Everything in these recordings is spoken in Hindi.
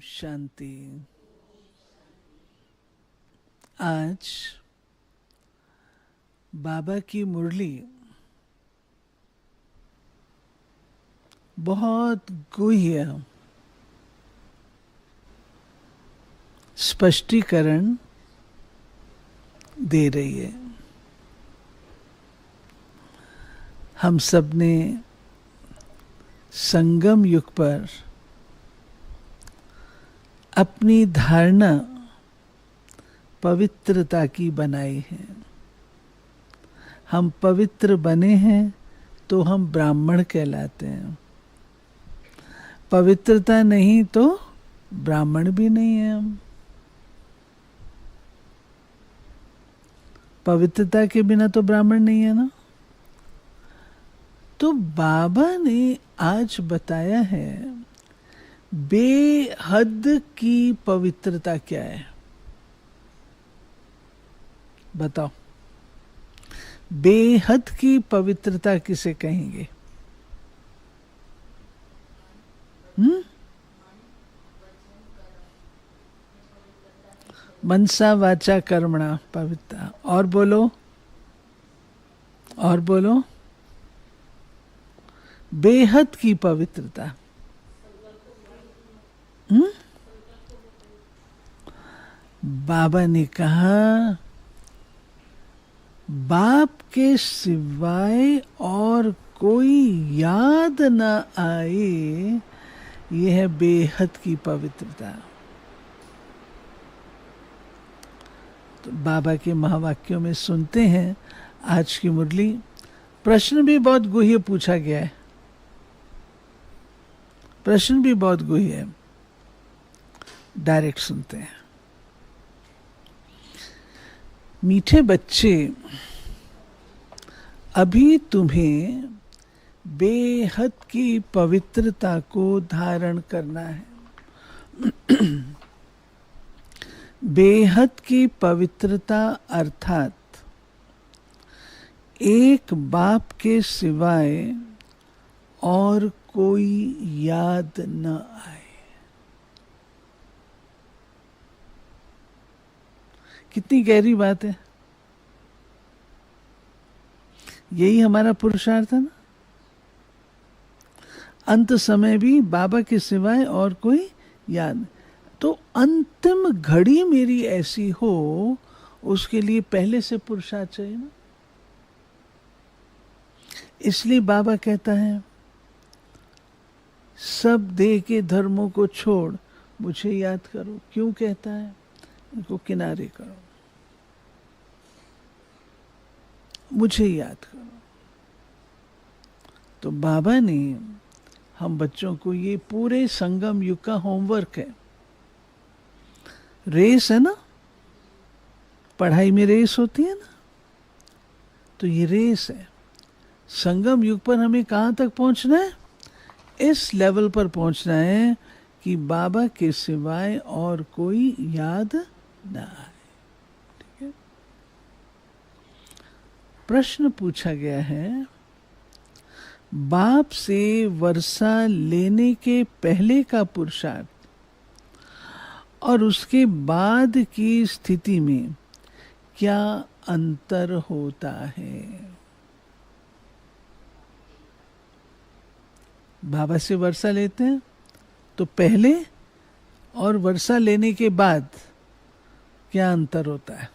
शांति। आज बाबा की मुरली बहुत गुह्य स्पष्टीकरण दे रही है। हम सब ने संगम युग पर अपनी धारणा पवित्रता की बनाई है। हम पवित्र बने हैं तो हम ब्राह्मण कहलाते हैं। पवित्रता नहीं तो ब्राह्मण भी नहीं है। हम पवित्रता के बिना तो ब्राह्मण नहीं है ना। तो बाबा ने आज बताया है बेहद की पवित्रता क्या है। बताओ, बेहद की पवित्रता किसे कहेंगे? मनसा वाचा कर्मणा पवित्रता। और बोलो, और बोलो। बेहद की पवित्रता। बाबा ने कहा बाप के सिवाय और कोई याद न आए, यह है बेहद की पवित्रता। तो बाबा के महावाक्यों में सुनते हैं आज की मुरली। प्रश्न भी बहुत गुह्य पूछा गया है। प्रश्न भी बहुत गुह्य है। डायरेक्ट सुनते हैं। मीठे बच्चे, अभी तुम्हें बेहद की पवित्रता को धारण करना है। बेहद की पवित्रता अर्थात एक बाप के सिवाय और कोई याद न आए। कितनी गहरी बात है। यही हमारा पुरुषार्थ है ना। अंत समय भी बाबा के सिवाय और कोई याद। तो अंतिम घड़ी मेरी ऐसी हो, उसके लिए पहले से पुरुषार्थ चाहिए ना। इसलिए बाबा कहता है सब देह के धर्मों को छोड़ मुझे याद करो। क्यों कहता है? इनको किनारे करो, मुझे याद करो। तो बाबा ने हम बच्चों को ये पूरे संगम युग का होमवर्क है। रेस है ना, पढ़ाई में रेस होती है ना, तो ये रेस है। संगम युग पर हमें कहाँ तक पहुंचना है? इस लेवल पर पहुंचना है कि बाबा के सिवाय और कोई याद ना आए। ठीक है। प्रश्न पूछा गया है, बाप से वर्षा लेने के पहले का पुरुषार्थ और उसके बाद की स्थिति में क्या अंतर होता है? बाबा से वर्षा लेते हैं तो पहले और वर्षा लेने के बाद क्या अंतर होता है?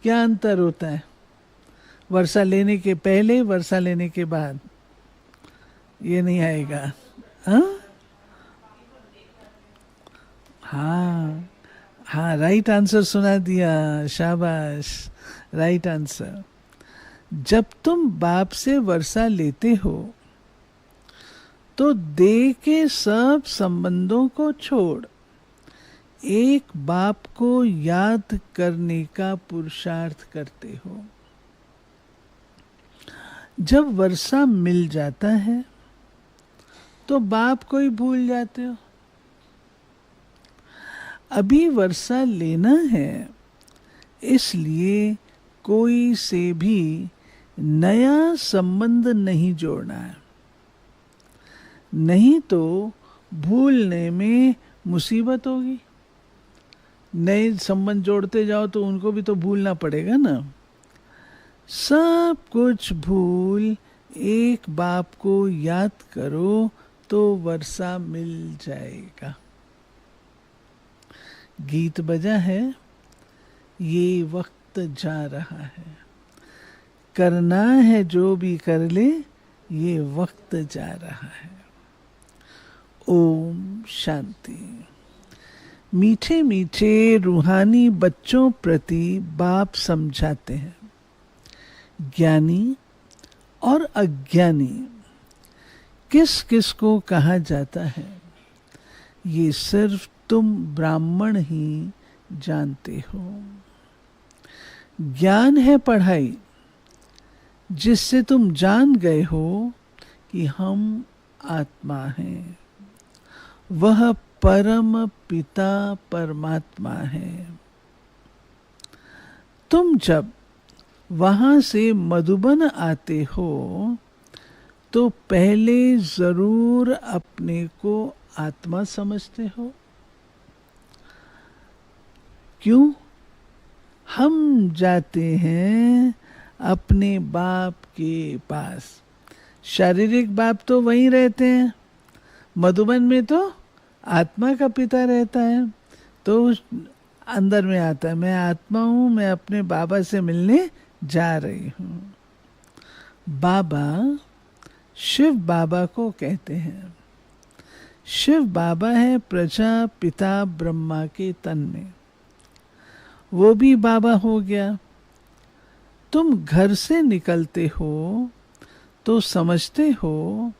क्या अंतर होता है? वर्षा लेने के पहले, वर्षा लेने के बाद। ये नहीं आएगा। हाँ हाँ, राइट आंसर सुना दिया, शाबाश, राइट आंसर। जब तुम बाप से वर्षा लेते हो तो देह के सब संबंधों को छोड़ एक बाप को याद करने का पुरुषार्थ करते हो। जब वर्षा मिल जाता है तो बाप को ही भूल जाते हो। अभी वर्षा लेना है, इसलिए कोई से भी नया संबंध नहीं जोड़ना है। नहीं तो भूलने में मुसीबत होगी। नए संबंध जोड़ते जाओ तो उनको भी तो भूलना पड़ेगा ना। सब कुछ भूल एक बाप को याद करो तो वर्षा मिल जाएगा। गीत बजा है, ये वक्त जा रहा है, करना है जो भी कर ले, ये वक्त जा रहा है। ओम शांति। मीठे मीठे रूहानी बच्चों प्रति बाप समझाते हैं, ज्ञानी और अज्ञानी किस किस को कहा जाता है, ये सिर्फ तुम ब्राह्मण ही जानते हो। ज्ञान है पढ़ाई जिससे तुम जान गए हो कि हम आत्मा हैं, वह परम पिता परमात्मा है। तुम जब वहां से मधुबन आते हो तो पहले जरूर अपने को आत्मा समझते हो। क्यों? हम जाते हैं अपने बाप के पास। शारीरिक बाप तो वहीं रहते हैं, मधुबन में तो आत्मा का पिता रहता है। तो अंदर में आता है, मैं आत्मा हूं, मैं अपने बाबा से मिलने जा रही हूं। बाबा शिव बाबा को कहते हैं। शिव बाबा है प्रजापिता ब्रह्मा के तन में, वो भी बाबा हो गया। तुम घर से निकलते हो तो समझते हो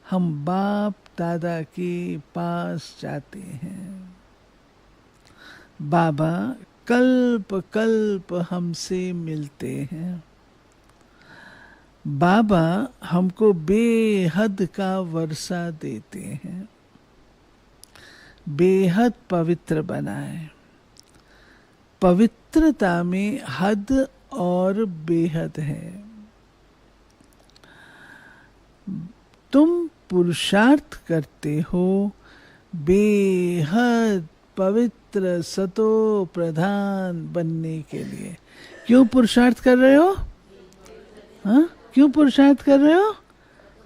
हम बाप दादा के पास जाते हैं। बाबा कल्प कल्प हमसे मिलते हैं। बाबा हमको बेहद का वर्षा देते हैं, बेहद पवित्र बनाए। पवित्रता में हद और बेहद है। तुम पुरुषार्थ करते हो बेहद पवित्र सतो प्रधान बनने के लिए। क्यों पुरुषार्थ कर रहे हो? हाँ, क्यों पुरुषार्थ कर रहे हो?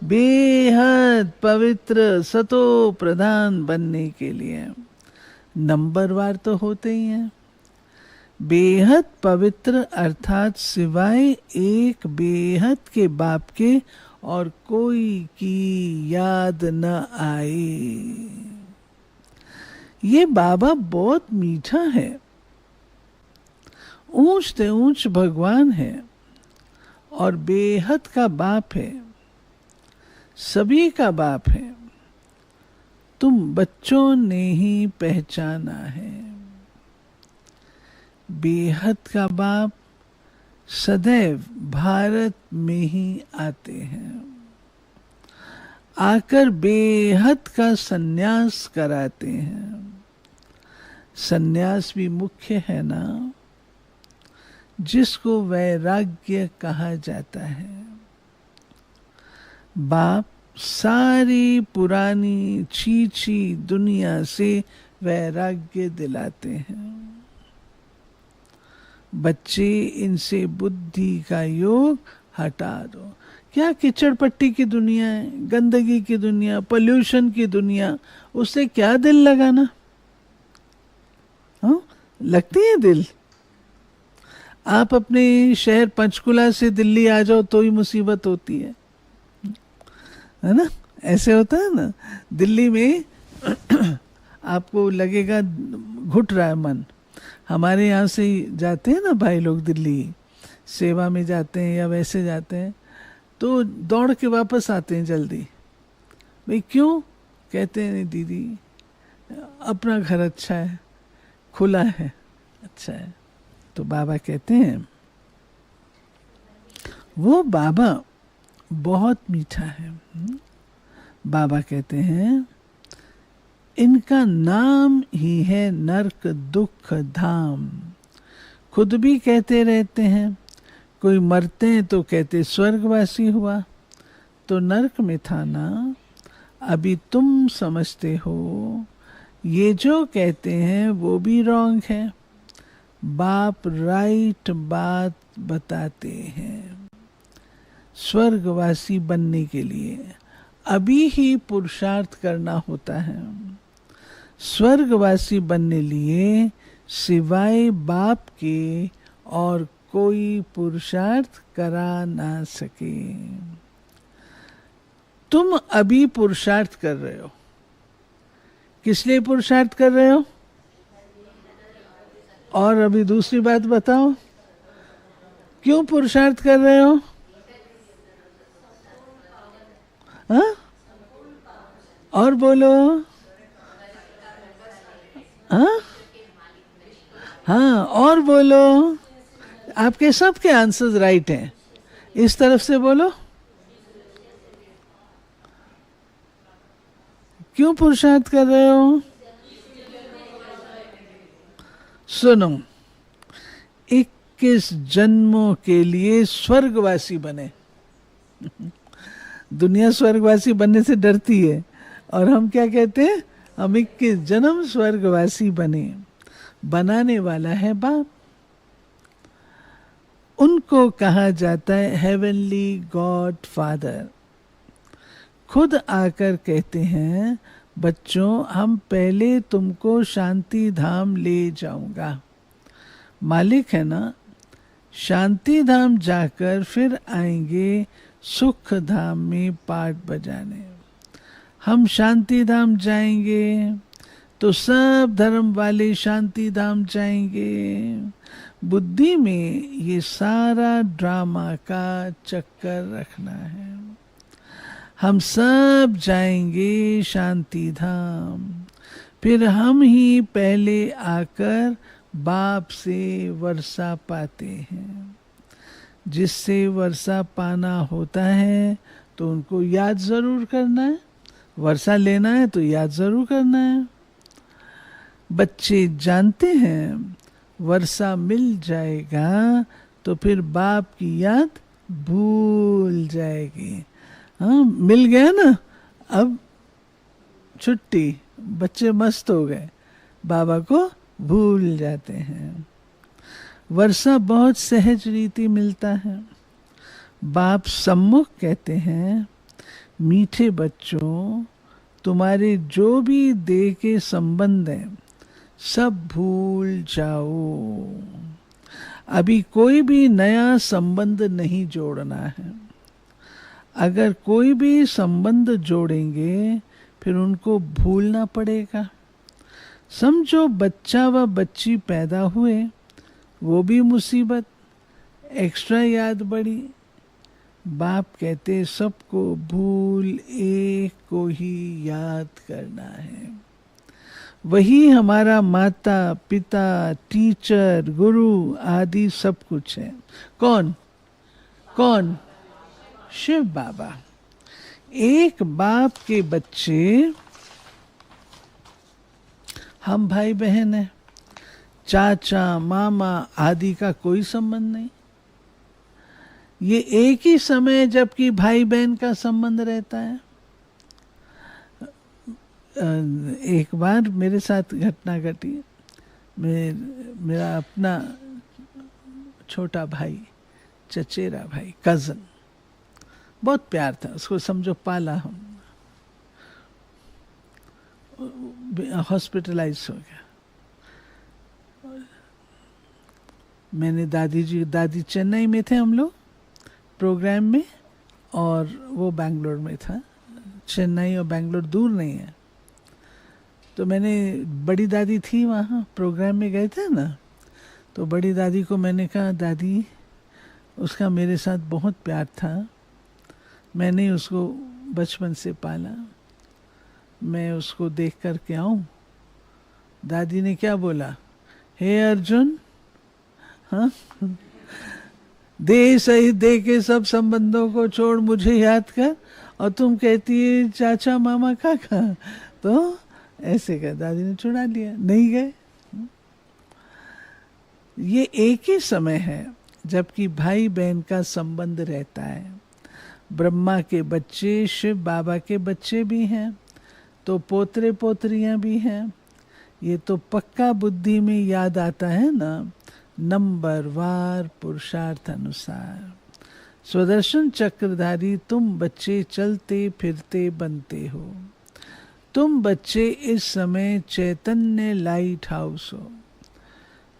बेहद पवित्र सतो प्रधान बनने के लिए। नंबरवार तो होते ही हैं। बेहद पवित्र अर्थात सिवाय एक बेहद के बाप के और कोई की याद न आए। ये बाबा बहुत मीठा है, ऊंच से ऊंच भगवान है और बेहद का बाप है, सभी का बाप है। तुम बच्चों ने ही पहचाना है। बेहद का बाप सदैव भारत में ही आते हैं, आकर बेहद का सन्यास कराते हैं। सन्यास भी मुख्य है ना, जिसको वैराग्य कहा जाता है। बाप सारी पुरानी छीछी दुनिया से वैराग्य दिलाते हैं। बच्चे, इनसे बुद्धि का योग हटा दो। क्या कीचड़ पट्टी की दुनिया है, गंदगी की दुनिया, पोल्यूशन की दुनिया, उससे क्या दिल लगाना? हाँ, लगती है दिल। आप अपने शहर पंचकुला से दिल्ली आ जाओ तो ही मुसीबत होती है ना? ऐसे होता है ना। दिल्ली में आपको लगेगा घुट रहा है मन। हमारे यहाँ से जाते हैं ना भाई लोग, दिल्ली सेवा में जाते हैं या वैसे जाते हैं, तो दौड़ के वापस आते हैं जल्दी। भाई क्यों? कहते हैं नहीं दीदी, अपना घर अच्छा है, खुला है, अच्छा है। तो बाबा कहते हैं, वो बाबा बहुत मीठा है। बाबा कहते हैं, इनका नाम ही है नरक दुख धाम। खुद भी कहते रहते हैं, कोई मरते हैं तो कहते स्वर्गवासी हुआ, तो नरक में था ना। अभी तुम समझते हो ये जो कहते हैं वो भी रॉन्ग है। बाप राइट बात बताते हैं। स्वर्गवासी बनने के लिए अभी ही पुरुषार्थ करना होता है। स्वर्गवासी बनने लिए सिवाय बाप के और कोई पुरुषार्थ करा ना सके। तुम अभी पुरुषार्थ कर रहे हो। किस लिए पुरुषार्थ कर रहे हो? और अभी दूसरी बात बताओ, क्यों पुरुषार्थ कर रहे हो? हाँ? और बोलो। हाँ हाँ, और बोलो। आपके सबके आंसर्स राइट हैं। इस तरफ से बोलो, क्यों पुरुषार्थ कर रहे हो? सुनो, 21 जन्मों के लिए स्वर्गवासी बने। दुनिया स्वर्गवासी बनने से डरती है, और हम क्या कहते हैं? हम 21 जन्म स्वर्गवासी बने। बनाने वाला है बाप। उनको कहा जाता है हेवनली गॉड फादर। खुद आकर कहते हैं, बच्चों हम पहले तुमको शांति धाम ले जाऊंगा। मालिक है ना, शांति धाम जाकर फिर आएंगे सुख धाम में पाठ बजाने। हम शांति धाम जाएंगे तो सब धर्म वाले शांति धाम जाएंगे। बुद्धि में ये सारा ड्रामा का चक्कर रखना है। हम सब जाएंगे शांति धाम, फिर हम ही पहले आकर बाप से वर्षा पाते हैं। जिससे वर्षा पाना होता है तो उनको याद जरूर करना है। वर्षा लेना है तो याद जरूर करना है। बच्चे जानते हैं वर्षा मिल जाएगा तो फिर बाप की याद भूल जाएगी। हाँ, मिल गया ना, अब छुट्टी, बच्चे मस्त हो गए, बाबा को भूल जाते हैं। वर्षा बहुत सहज रीति मिलता है। बाप सम्मुख कहते हैं, मीठे बच्चों तुम्हारे जो भी देह के संबंध हैं सब भूल जाओ। अभी कोई भी नया संबंध नहीं जोड़ना है। अगर कोई भी संबंध जोड़ेंगे फिर उनको भूलना पड़ेगा। समझो बच्चा व बच्ची पैदा हुए, वो भी मुसीबत, एक्स्ट्रा याद बढ़ी। बाप कहते सबको भूल एक को ही याद करना है। वही हमारा माता पिता टीचर गुरु आदि सब कुछ है। कौन कौन? शिव बाबा। एक बाप के बच्चे हम भाई बहन हैं। चाचा मामा आदि का कोई संबंध नहीं। ये एक ही समय जबकि भाई बहन का संबंध रहता है। एक बार मेरे साथ घटना घटी। मेरा अपना छोटा भाई, चचेरा भाई, कजन, बहुत प्यार था उसको, समझो पाला हम। हॉस्पिटलाइज हो गया। मैंने दादी चेन्नई में थे हम लोग प्रोग्राम में, और वो बैंगलोर में था। चेन्नई और बैंगलोर दूर नहीं है। तो मैंने, बड़ी दादी थी वहाँ, प्रोग्राम में गए थे ना, तो बड़ी दादी को मैंने कहा, दादी उसका मेरे साथ बहुत प्यार था, मैंने उसको बचपन से पाला, मैं उसको देख कर के आऊं। दादी ने क्या बोला? हे अर्जुन, हाँ, दे सही दे के सब संबंधों को छोड़ मुझे याद कर, और तुम कहती है चाचा मामा काका। तो ऐसे कर दादी ने छुड़ा लिया, नहीं गए। ये एक ही समय है जबकि भाई बहन का संबंध रहता है। ब्रह्मा के बच्चे शिव बाबा के बच्चे भी हैं, तो पोतरे पोतरियां भी हैं। ये तो पक्का बुद्धि में याद आता है ना, नंबर वार पुरुषार्थ अनुसार। स्वदर्शन चक्रधारी तुम बच्चे चलते फिरते बनते हो। तुम बच्चे इस समय चैतन्य लाइट हाउस हो।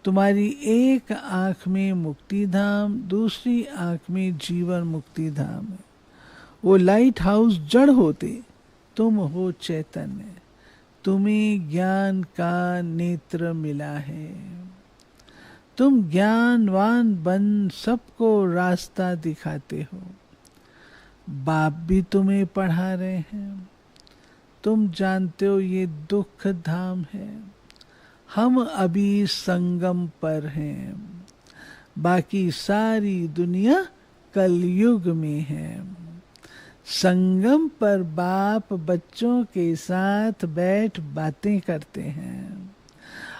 तुम्हारी एक आंख में मुक्ति धाम, दूसरी आंख में जीवन मुक्ति धाम है। वो लाइट हाउस जड़ होते, तुम हो चैतन्य। तुम्हें ज्ञान का नेत्र मिला है। तुम ज्ञानवान बन सबको रास्ता दिखाते हो। बाप भी तुम्हें पढ़ा रहे हैं। तुम जानते हो ये दुख धाम है। हम अभी संगम पर हैं, बाकी सारी दुनिया कलयुग में है। संगम पर बाप बच्चों के साथ बैठ बातें करते हैं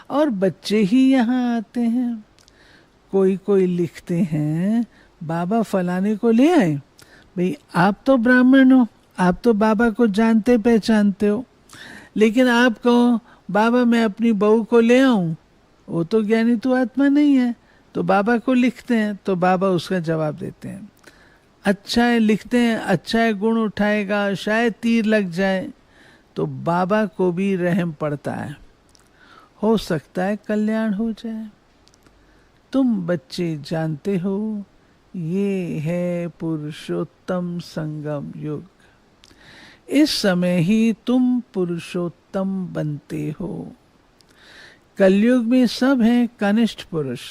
और बच्चे ही यहाँ आते हैं। कोई कोई लिखते हैं बाबा फलाने को ले आए। भाई आप तो ब्राह्मण हो, आप तो बाबा को जानते पहचानते हो, लेकिन आप कहो बाबा मैं अपनी बहू को ले आऊं, वो तो ज्ञानी तो आत्मा नहीं है। तो बाबा को लिखते हैं, तो बाबा उसका जवाब देते हैं, अच्छा है, लिखते हैं अच्छा है, गुण उठाएगा, शायद तीर लग जाए। तो बाबा को भी रहम पड़ता है, हो सकता है कल्याण हो जाए। तुम बच्चे जानते हो ये है पुरुषोत्तम संगम युग। इस समय ही तुम पुरुषोत्तम बनते हो। कलयुग में सब हैं कनिष्ठ पुरुष,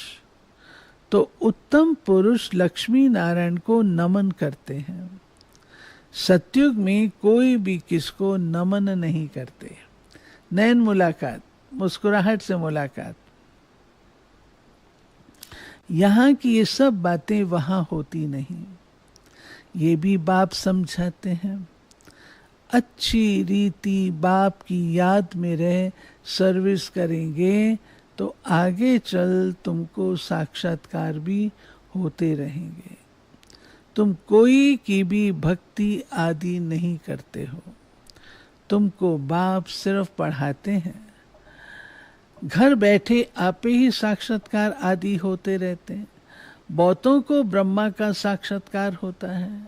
तो उत्तम पुरुष लक्ष्मी नारायण को नमन करते हैं। सतयुग में कोई भी किसको नमन नहीं करते। नैन मुलाकात, मुस्कुराहट से मुलाकात, यहाँ की ये सब बातें वहाँ होती नहीं। ये भी बाप समझाते हैं। अच्छी रीति बाप की याद में रह सर्विस करेंगे तो आगे चल तुमको साक्षात्कार भी होते रहेंगे। तुम कोई की भी भक्ति आदि नहीं करते हो, तुमको बाप सिर्फ पढ़ाते हैं। घर बैठे आपे ही साक्षात्कार आदि होते रहते हैं। बहुतों को ब्रह्मा का साक्षात्कार होता है,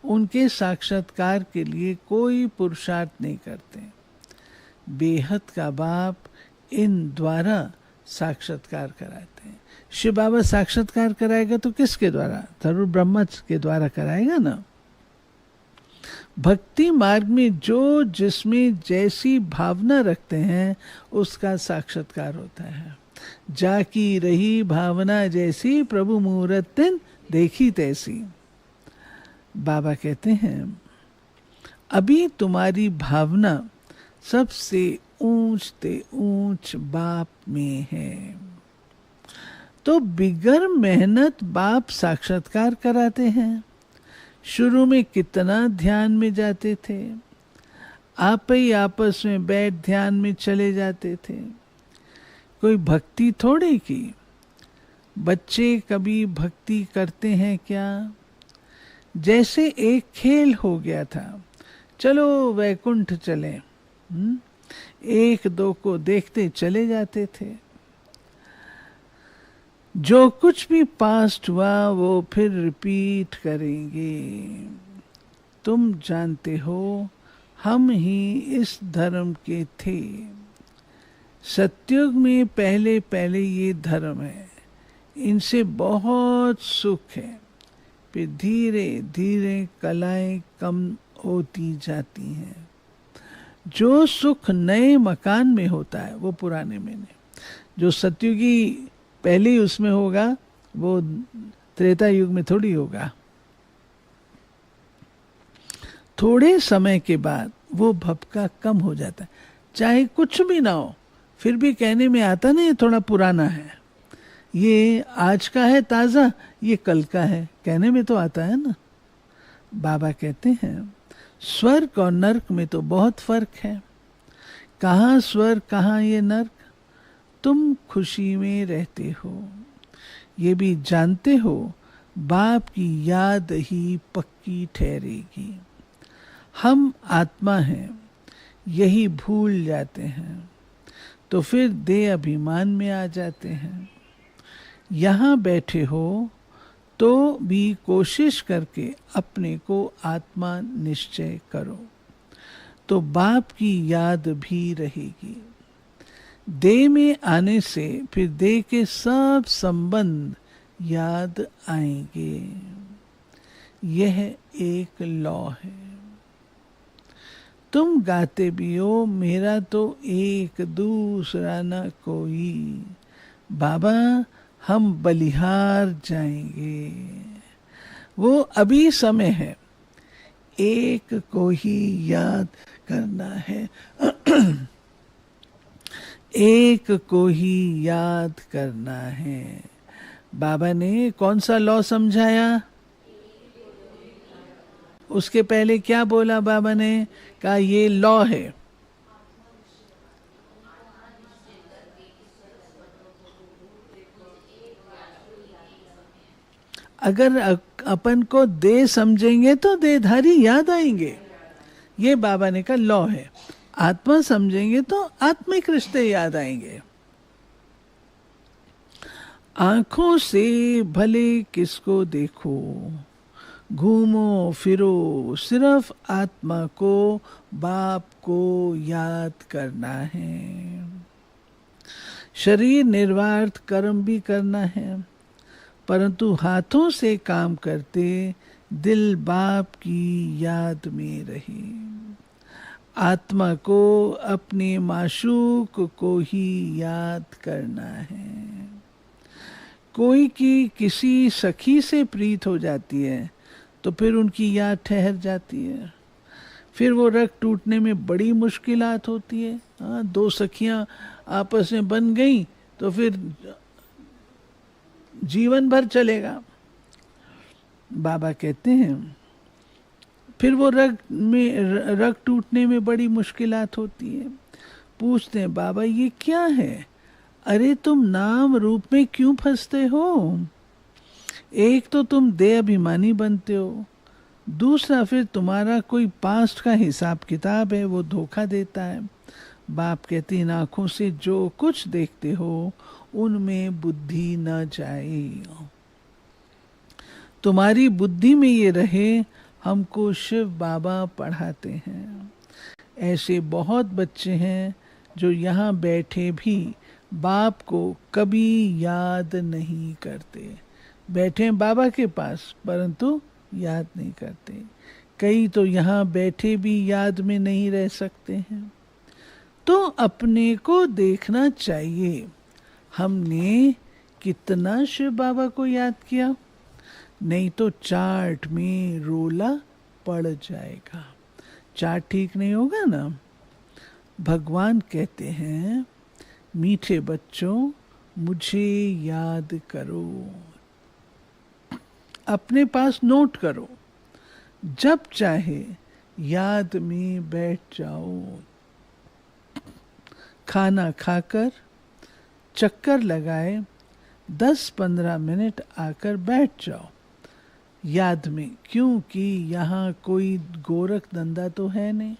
उनके साक्षात्कार के लिए कोई पुरुषार्थ नहीं करते। बेहद का बाप इन द्वारा साक्षात्कार कराते हैं। शिव बाबा साक्षात्कार कराएगा तो किसके द्वारा? जरूर ब्रह्मा के द्वारा कराएगा ना। भक्ति मार्ग में जो जिसमें जैसी भावना रखते हैं उसका साक्षात्कार होता है। जाकी रही भावना जैसी प्रभु मुहूर्त देखी तैसी। बाबा कहते हैं अभी तुम्हारी भावना सबसे ऊंच ते ऊंच बाप में है, तो बिगर मेहनत बाप साक्षात्कार कराते हैं। शुरू में कितना ध्यान में जाते थे, आप ही आपस में बैठ ध्यान में चले जाते थे। कोई भक्ति थोड़ी की। बच्चे कभी भक्ति करते हैं क्या? जैसे एक खेल हो गया था, चलो वैकुंठ चले, एक दो को देखते चले जाते थे। जो कुछ भी पास्ट हुआ वो फिर रिपीट करेंगे। तुम जानते हो हम ही इस धर्म के थे। सतयुग में पहले पहले ये धर्म है, इनसे बहुत सुख है, फिर धीरे धीरे कलाएं कम होती जाती हैं। जो सुख नए मकान में होता है वो पुराने में नहीं। जो सतयुगी पहले ही उसमें होगा वो त्रेता युग में थोड़ी होगा। थोड़े समय के बाद वो भपका कम हो जाता है। चाहे कुछ भी ना हो फिर भी कहने में आता ना ये थोड़ा पुराना है, ये आज का है ताज़ा, ये कल का है, कहने में तो आता है ना। बाबा कहते हैं स्वर्ग और नर्क में तो बहुत फर्क है। कहाँ स्वर्ग कहाँ ये नर्क। तुम खुशी में रहते हो, ये भी जानते हो बाप की याद ही पक्की ठहरेगी। हम आत्मा हैं, यही भूल जाते हैं तो फिर देह अभिमान में आ जाते हैं। यहाँ बैठे हो तो भी कोशिश करके अपने को आत्मा निश्चय करो, तो बाप की याद भी रहेगी। देह में आने से फिर देह के सब संबंध याद आएंगे। यह एक लॉ है। तुम गाते भी हो, मेरा तो एक दूसरा न कोई, बाबा हम बलिहार जाएंगे। वो अभी समय है, एक को ही याद करना है। एक को ही याद करना है। बाबा ने कौन सा लॉ समझाया? उसके पहले क्या बोला बाबा ने? कहा ये लॉ है। अगर अपन को देह समझेंगे तो देहधारी याद आएंगे, ये बाबा ने कहा लॉ है। आत्मा समझेंगे तो आत्मिक रिश्ते याद आएंगे। आंखों से भले किसको देखो, घूमो फिरो सिर्फ आत्मा को, बाप को याद करना है। शरीर निर्वार्थ कर्म भी करना है, परंतु हाथों से काम करते दिल बाप की याद में रहे। आत्मा को अपने माशूक को ही याद करना है। कोई की किसी सखी से प्रीत हो जाती है तो फिर उनकी याद ठहर जाती है। फिर वो रग टूटने में बड़ी मुश्किलात होती है। हाँ, दो सखियां आपस में बन गई तो फिर जीवन भर चलेगा। बाबा कहते हैं फिर वो रग टूटने में बड़ी मुश्किलात होती है। पूछते हैं बाबा ये क्या है? अरे तुम नाम रूप में क्यों फंसते हो? एक तो तुम देह अभिमानी बनते हो, दूसरा फिर तुम्हारा कोई पास्ट का हिसाब किताब है, वो धोखा देता है। बाप कहते हैं आंखों से जो कुछ देखते हो उनमें बुद्धि न जाए, तुम्हारी बुद्धि में ये रहे। हमको शिव बाबा पढ़ाते हैं। ऐसे बहुत बच्चे हैं जो यहाँ बैठे भी बाप को कभी याद नहीं करते। बैठे हैं बाबा के पास परंतु याद नहीं करते। कई तो यहाँ बैठे भी याद में नहीं रह सकते हैं। तो अपने को देखना चाहिए, हमने कितना शिव बाबा को याद किया। नहीं तो चार्ट में रोला पड़ जाएगा, चार्ट ठीक नहीं होगा ना। भगवान कहते हैं मीठे बच्चों मुझे याद करो, अपने पास नोट करो, जब चाहे याद में बैठ जाओ। खाना खाकर चक्कर लगाए 10-15 मिनट आकर बैठ जाओ याद में, क्योंकि यहाँ कोई गोरख धंधा तो है नहीं।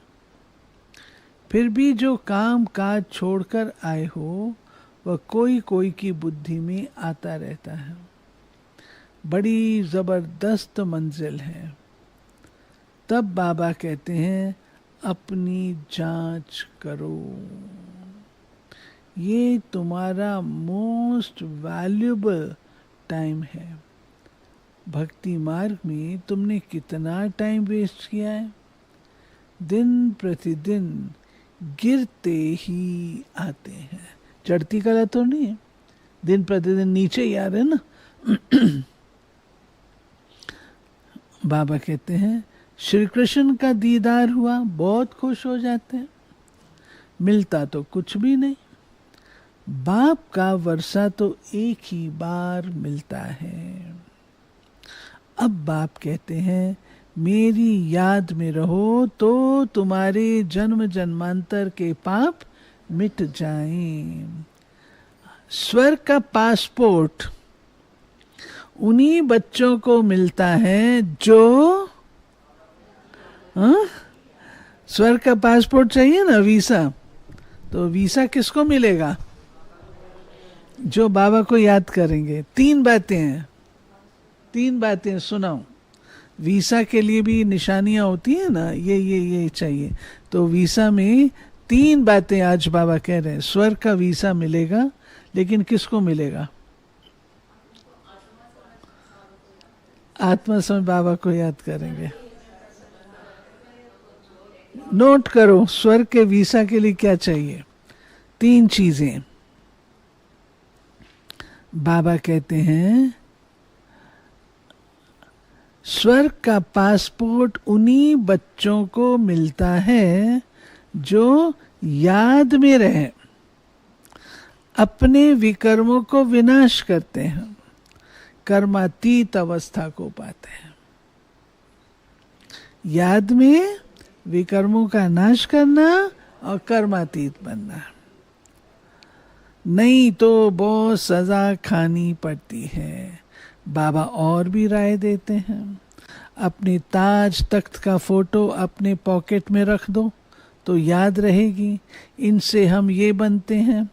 फिर भी जो काम काज छोड़कर आए हो वह कोई कोई की बुद्धि में आता रहता है। बड़ी जबरदस्त मंजिल है। तब बाबा कहते हैं अपनी जांच करो। ये तुम्हारा मोस्ट वैल्यूएबल टाइम है। भक्ति मार्ग में तुमने कितना टाइम वेस्ट किया है? दिन प्रतिदिन गिरते ही आते हैं। चढ़ती कला तो नहीं है, दिन प्रतिदिन नीचे ही आ रहे ना। बाबा कहते हैं श्री कृष्ण का दीदार हुआ, बहुत खुश हो जाते हैं। मिलता तो कुछ भी नहीं। बाप का वर्षा तो एक ही बार मिलता है। अब बाप कहते हैं मेरी याद में रहो तो तुम्हारे जन्म जन्मांतर के पाप मिट जाएं। स्वर्ग का पासपोर्ट उन्हीं बच्चों को मिलता है जो, हाँ, स्वर्ग का पासपोर्ट चाहिए ना, वीसा, तो वीसा किसको मिलेगा? जो बाबा को याद करेंगे। तीन बातें हैं, तीन बातें सुनाओ। वीसा के लिए भी निशानियां होती है ना, ये चाहिए। तो वीसा में तीन बातें आज बाबा कह रहे हैं। स्वर्ग का वीसा मिलेगा, लेकिन किसको मिलेगा? आत्मा समय बाबा को याद करेंगे। नोट करो, स्वर्ग के वीसा के लिए क्या चाहिए? तीन चीजें। बाबा कहते हैं स्वर्ग का पासपोर्ट उन्हीं बच्चों को मिलता है जो याद में रहे, अपने विकर्मों को विनाश करते हैं, कर्मातीत अवस्था को पाते हैं। याद में विकर्मों का नाश करना और कर्मातीत बनना, नहीं तो बहुत सजा खानी पड़ती है। बाबा और भी राय देते हैं, अपने ताज तख्त का फोटो अपने पॉकेट में रख दो तो याद रहेगी। इनसे हम ये बनते हैं,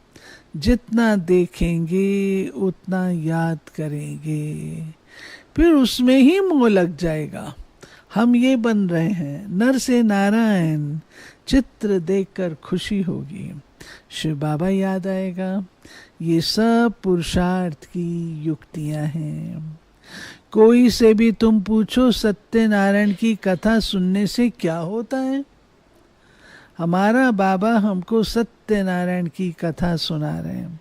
जितना देखेंगे उतना याद करेंगे, फिर उसमें ही मोह लग जाएगा। हम ये बन रहे हैं, नर से नारायण, चित्र देखकर खुशी होगी, शिव बाबा याद आएगा। ये सब पुरुषार्थ की युक्तियां हैं। कोई से भी तुम पूछो सत्यनारायण की कथा सुनने से क्या होता है? हमारा बाबा हमको सत्यनारायण की कथा सुना रहे हैं।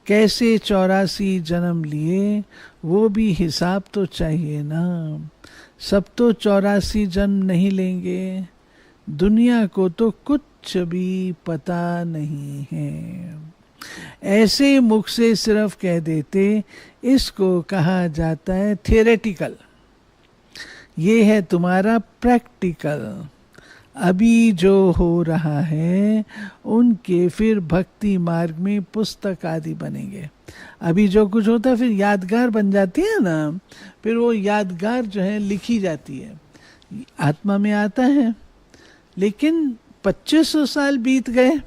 कैसे 84 जन्म लिए, वो भी हिसाब तो चाहिए ना। सब तो 84 जन्म नहीं लेंगे। दुनिया को तो कुछ भी पता नहीं है। ऐसे मुख से सिर्फ कह देते, इसको कहा जाता है थियोरेटिकल। ये है तुम्हारा प्रैक्टिकल। अभी जो हो रहा है उनके फिर भक्ति मार्ग में पुस्तक आदि बनेंगे। अभी जो कुछ होता है फिर यादगार बन जाती है ना, फिर वो यादगार जो है लिखी जाती है, आत्मा में आता है। लेकिन 2500 साल बीत गए,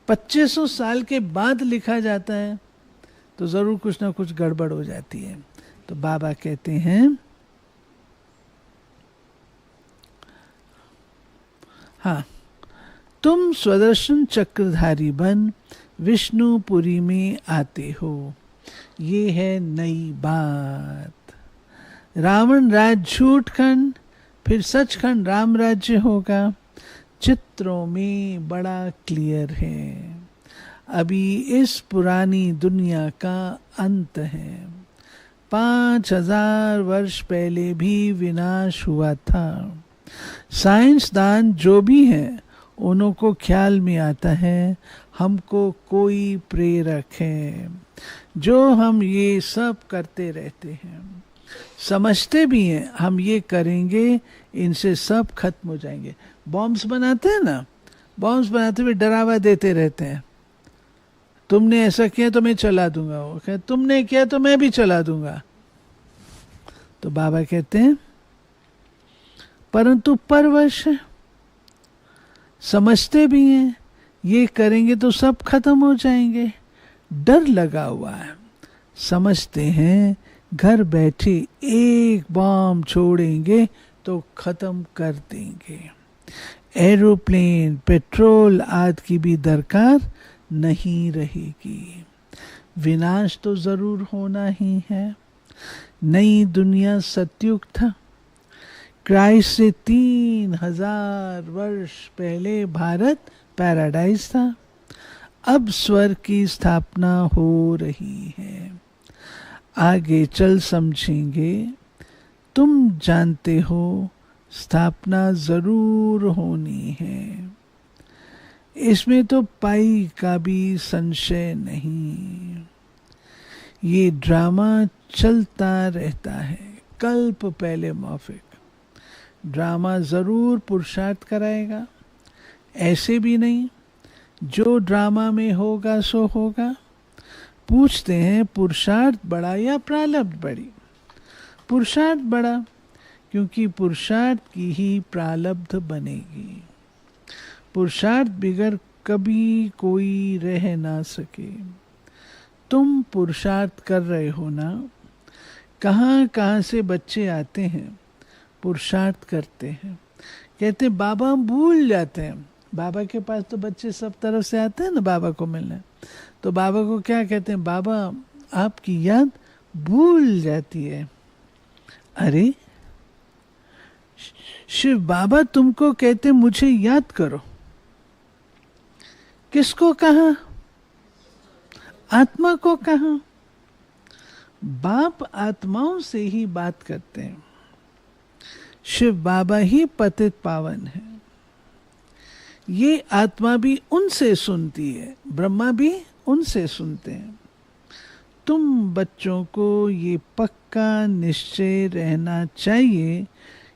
2500 साल के बाद लिखा जाता है तो जरूर कुछ ना कुछ गड़बड़ हो जाती है। तो बाबा कहते हैं हाँ, तुम स्वदर्शन चक्रधारी बन विष्णुपुरी में आते हो, ये है नई बात। रावण राज झूठ खंड, फिर सचखंड राम राज्य होगा। चित्रों में बड़ा क्लियर है। अभी इस पुरानी दुनिया का अंत है। 5000 वर्ष पहले भी विनाश हुआ था। साइंसदान जो भी हैं उन्हों को ख्याल में आता है हमको कोई प्रेरक है जो हम ये सब करते रहते हैं। समझते भी हैं हम ये करेंगे इनसे सब खत्म हो जाएंगे। बॉम्ब्स बनाते हैं ना, बॉम्ब्स बनाते हुए डरावा देते रहते हैं, तुमने ऐसा किया तो मैं चला दूंगा, वो कहते तुमने किया तो मैं भी चला दूंगा। तो बाबा कहते हैं परंतु परवश है, समझते भी हैं ये करेंगे तो सब खत्म हो जाएंगे, डर लगा हुआ है। समझते हैं घर बैठे एक बॉम्ब छोड़ेंगे तो खत्म कर देंगे, एरोप्लेन पेट्रोल आदि की भी दरकार नहीं रहेगी। विनाश तो जरूर होना ही है। नई दुनिया सतयुग था, क्राइस्ट से 3000 वर्ष पहले भारत पैराडाइज था। अब स्वर्ग की स्थापना हो रही है, आगे चल समझेंगे। तुम जानते हो स्थापना जरूर होनी है, इसमें तो पाई का भी संशय नहीं। ये ड्रामा चलता रहता है, कल्प पहले माफिक। ड्रामा जरूर पुरुषार्थ कराएगा, ऐसे भी नहीं जो ड्रामा में होगा सो होगा। पूछते हैं पुरुषार्थ बड़ा या प्रारब्ध बड़ी? पुरुषार्थ बड़ा, क्योंकि पुरुषार्थ की ही प्रारब्ध बनेगी। पुरुषार्थ बिगर कभी कोई रह ना सके। तुम पुरुषार्थ कर रहे हो ना? कहाँ कहाँ से बच्चे आते हैं, पुरुषार्थ करते हैं, कहते हैं बाबा हम भूल जाते हैं। बाबा के पास तो बच्चे सब तरफ से आते हैं ना बाबा को मिलने, तो बाबा को क्या कहते हैं, बाबा आपकी याद भूल जाती है। अरे शिव बाबा तुमको कहते मुझे याद करो, किसको कहा? आत्मा को कहा। बाप आत्माओं से ही बात करते हैं। शिव बाबा ही पतित पावन है। ये आत्मा भी उनसे सुनती है, ब्रह्मा भी उनसे सुनते हैं। तुम बच्चों को ये पक्का निश्चय रहना चाहिए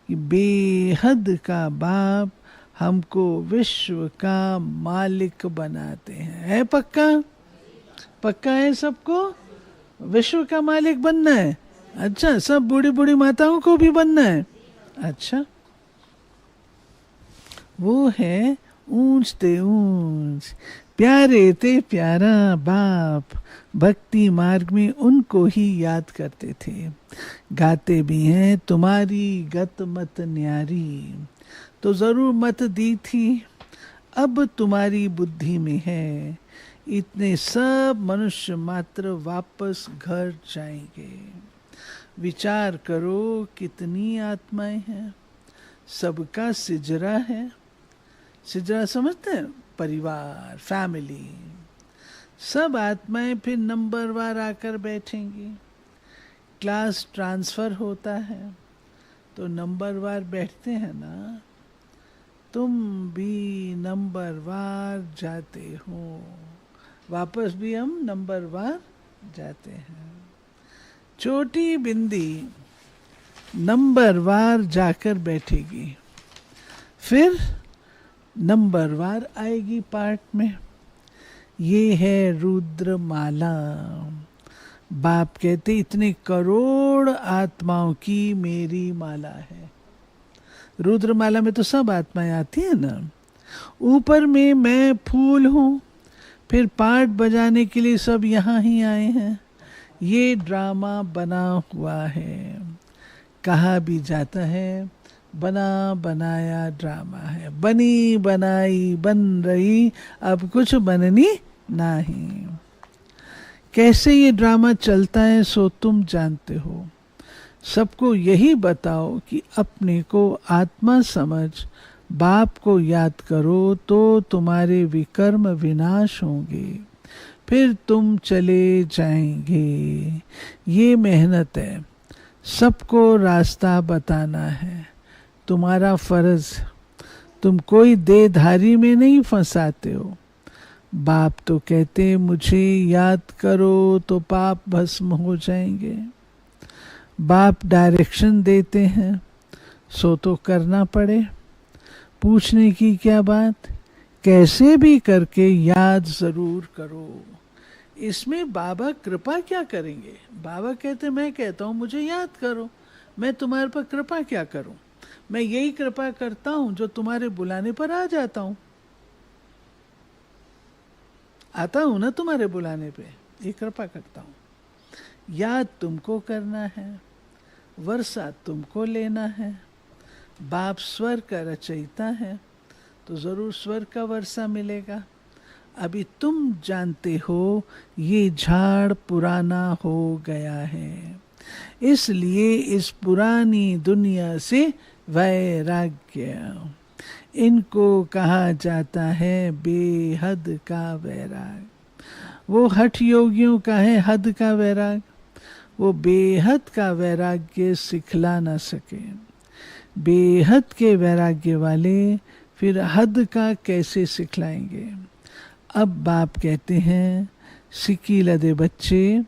कि बेहद का बाप हमको विश्व का मालिक बनाते हैं। है पक्का? पक्का है सबको विश्व का मालिक बनना है? अच्छा, सब बूढ़ी बूढ़ी माताओं को भी बनना है? अच्छा, वो है ऊंच ते ऊंच, प्यारे ते प्यारा बाप। भक्ति मार्ग में उनको ही याद करते थे। गाते भी हैं तुम्हारी गत मत न्यारी, तो जरूर मत दी थी, अब तुम्हारी बुद्धि में है। इतने सब मनुष्य मात्र वापस घर जाएंगे। विचार करो कितनी आत्माएं हैं, सबका सिजरा है। सिजरा समझते हैं? परिवार, फैमिली। सब आत्माएं फिर नंबरवार आकर बैठेंगी। क्लास ट्रांसफर होता है तो नंबरवार बैठते हैं ना, तुम भी नंबरवार जाते हो, वापस भी हम नंबरवार जाते हैं। छोटी बिंदी नंबरवार जाकर बैठेगी, फिर नंबरवार आएगी पार्ट में। ये है रुद्रमाला। बाप कहते इतने करोड़ आत्माओं की मेरी माला है। रुद्रमाला में तो सब आत्माएं आती है ना। ऊपर में मैं फूल हूँ, फिर पार्ट बजाने के लिए सब यहाँ ही आए हैं। ये ड्रामा बना हुआ है। कहा भी जाता है बना बनाया ड्रामा है। बनी बनाई बन रही, अब कुछ बननी नहीं। कैसे ये ड्रामा चलता है सो तुम जानते हो। सबको यही बताओ कि अपने को आत्मा समझ बाप को याद करो तो तुम्हारे विकर्म विनाश होंगे, फिर तुम चले जाएंगे। ये मेहनत है, सबको रास्ता बताना है, तुम्हारा फर्ज। तुम कोई देहधारी में नहीं फंसाते हो। बाप तो कहते मुझे याद करो तो पाप भस्म हो जाएंगे। बाप डायरेक्शन देते हैं सो तो करना पड़े। पूछने की क्या बात, कैसे भी करके याद जरूर करो। इसमें बाबा कृपा क्या करेंगे? बाबा कहते मैं कहता हूँ मुझे याद करो, मैं तुम्हारे पर कृपा क्या करूं? मैं यही कृपा करता हूं जो तुम्हारे बुलाने पर आ जाता हूं। आता हूं ना तुम्हारे बुलाने पे, ये कृपा करता हूं। याद तुमको करना है, वर्षा तुमको लेना है। बाप स्वर का रचयिता है तो जरूर स्वर का वर्षा मिलेगा। अभी तुम जानते हो ये झाड़ पुराना हो गया है, इसलिए इस पुरानी दुनिया से वैराग्य। इनको कहा जाता है बेहद का वैराग। वो हठ योगियों का है हद का वैराग। वो बेहद का वैराग्य सिखला न सके। बेहद के वैराग्य वाले फिर हद का कैसे सिखलाएंगे? अब बाप कहते हैं सिकीलदे बच्चे,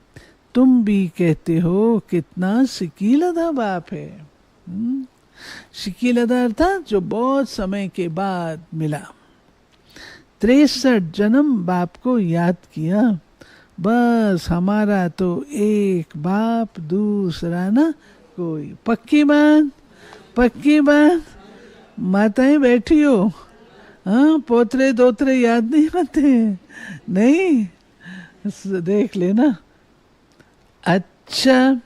तुम भी कहते हो कितना सिकीलदा बाप है। सिकीलदा अर्थात जो बहुत समय के बाद मिला। 63 जन्म बाप को याद किया, बस हमारा तो एक बाप, दूसरा ना कोई। पक्की बात, पक्की बात। माताएं बैठी हो, हाँ, पोतरे दोतरे याद नहीं आते? नहीं, देख लेना। अच्छा,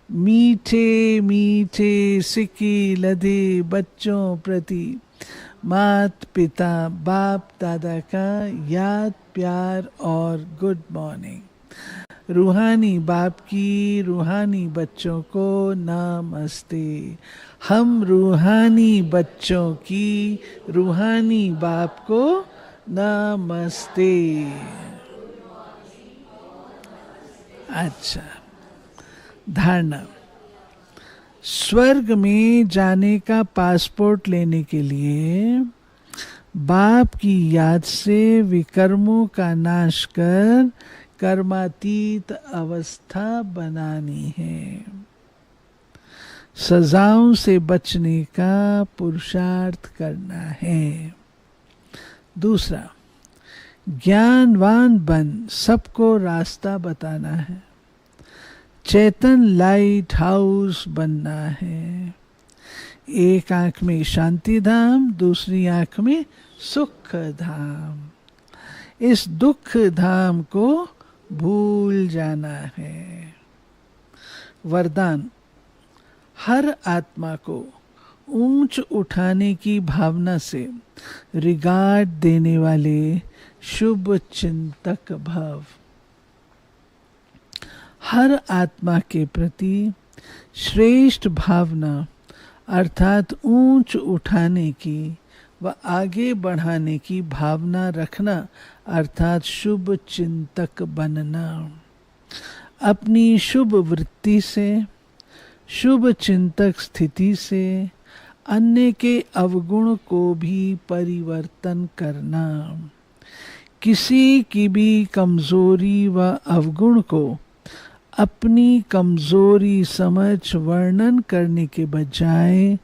मीठे मीठे सिक्की लदे बच्चों प्रति मात पिता बाप दादा का याद, प्यार और गुड मॉर्निंग। रूहानी बाप की रूहानी बच्चों को नमस्ते। हम रूहानी बच्चों की रूहानी बाप को नमस्ते। अच्छा, धारणा। स्वर्ग में जाने का पासपोर्ट लेने के लिए बाप की याद से विकर्मों का नाश कर कर्मातीत अवस्था बनानी है। सजाओं से बचने का पुरुषार्थ करना है। दूसरा, ज्ञानवान बन सबको रास्ता बताना है। चेतन लाइट हाउस बनना है। एक आंख में शांति धाम, दूसरी आंख में सुख धाम। इस दुख धाम को भूल जाना है। वरदान। हर आत्मा को ऊंच उठाने की भावना से रिगार्ड देने वाले शुभ चिंतक भव। हर आत्मा के प्रति श्रेष्ठ भावना अर्थात ऊंच उठाने की व आगे बढ़ाने की भावना रखना अर्थात शुभ चिंतक बनना। अपनी शुभ वृत्ति से, शुभ चिंतक स्थिति से अन्य के अवगुण को भी परिवर्तन करना। किसी की भी कमजोरी व अवगुण को अपनी कमजोरी समझ वर्णन करने के बजाय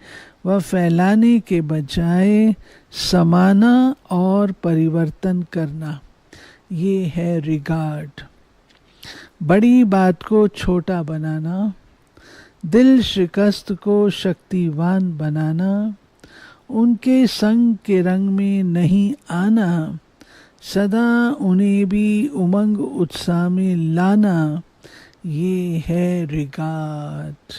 व फैलाने के बजाय समाना और परिवर्तन करना, ये है रिगार्ड। बड़ी बात को छोटा बनाना, दिल शिकस्त को शक्तिवान बनाना, उनके संग के रंग में नहीं आना, सदा उन्हें भी उमंग उत्साह में लाना, ये है रिगार्ड।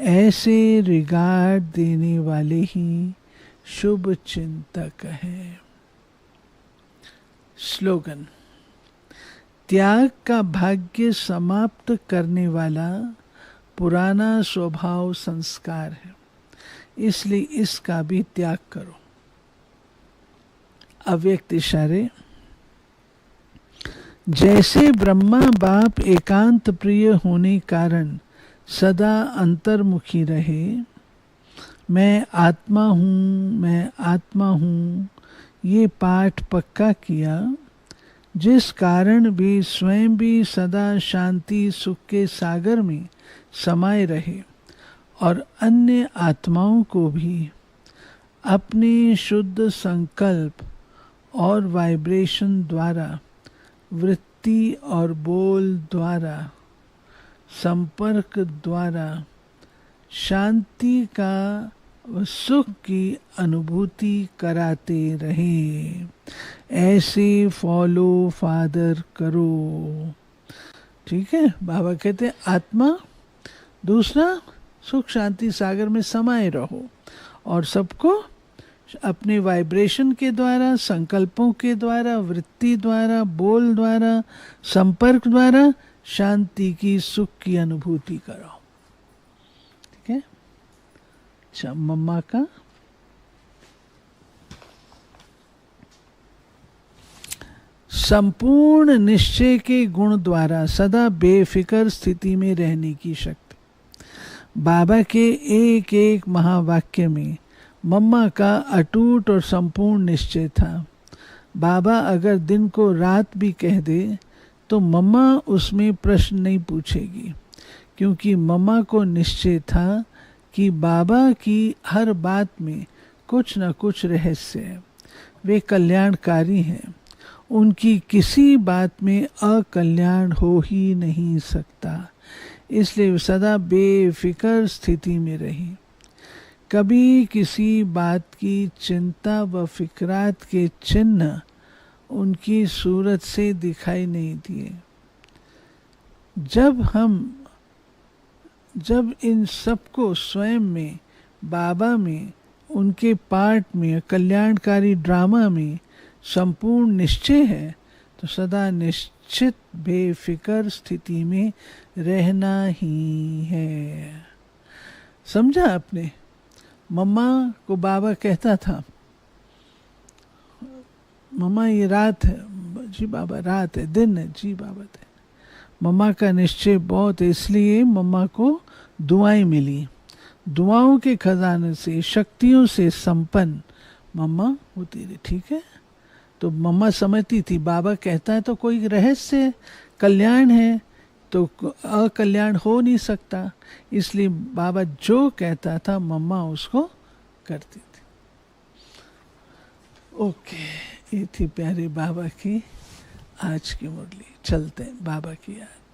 ऐसे रिगार्ड देने वाले ही शुभ चिंतक हैं। स्लोगन। त्याग का भाग्य समाप्त करने वाला पुराना स्वभाव संस्कार है, इसलिए इसका भी त्याग करो। अव्यक्त इशारे। जैसे ब्रह्मा बाप एकांत प्रिय होने कारण सदा अंतर्मुखी रहे, मैं आत्मा हूँ, मैं आत्मा हूँ, ये पाठ पक्का किया, जिस कारण वे स्वयं भी सदा शांति सुख के सागर में समाये रहे और अन्य आत्माओं को भी अपने शुद्ध संकल्प और वाइब्रेशन द्वारा, वृत्ति और बोल द्वारा, संपर्क द्वारा शांति का व सुख की अनुभूति कराते रहे। ऐसे फॉलो फादर करो। ठीक है, बाबा कहते हैं आत्मा, दूसरा सुख शांति सागर में समाये रहो और सबको अपने वाइब्रेशन के द्वारा, संकल्पों के द्वारा, वृत्ति द्वारा, बोल द्वारा, संपर्क द्वारा शांति की सुख की अनुभूति कराओ। ठीक है। अच्छा, मम्मा का संपूर्ण निश्चय के गुण द्वारा सदा बेफिक्र स्थिति में रहने की शक्ति। बाबा के एक एक महावाक्य में मम्मा का अटूट और संपूर्ण निश्चय था। बाबा अगर दिन को रात भी कह दे तो मम्मा उसमें प्रश्न नहीं पूछेगी, क्योंकि मम्मा को निश्चय था कि बाबा की हर बात में कुछ न कुछ रहस्य है। वे कल्याणकारी हैं, उनकी किसी बात में अकल्याण हो ही नहीं सकता। इसलिए सदा बेफिक्र स्थिति में रही। कभी किसी बात की चिंता व फिक्रात के चिन्ह उनकी सूरत से दिखाई नहीं दिए। जब इन सबको स्वयं में, बाबा में, उनके पाठ में, कल्याणकारी ड्रामा में संपूर्ण निश्चय है, तो सदा निश्चित बेफिक्र स्थिति में रहना ही है। समझा आपने? मम्मा को बाबा कहता था, मम्मा ये रात है। जी बाबा रात है, दिन है। जी बाबा दिन। मम्मा का निश्चय बहुत है, इसलिए मम्मा को दुआएं मिली। दुआओं के खजाने से, शक्तियों से संपन्न मम्मा होती रही। ठीक है, तो मम्मा समझती थी बाबा कहता है तो कोई रहस्य कल्याण है, तो अकल्याण हो नहीं सकता। इसलिए बाबा जो कहता था मम्मा उसको करती थी। ओके, ये थी प्यारे बाबा की आज की मुरली। चलते हैं बाबा की याद।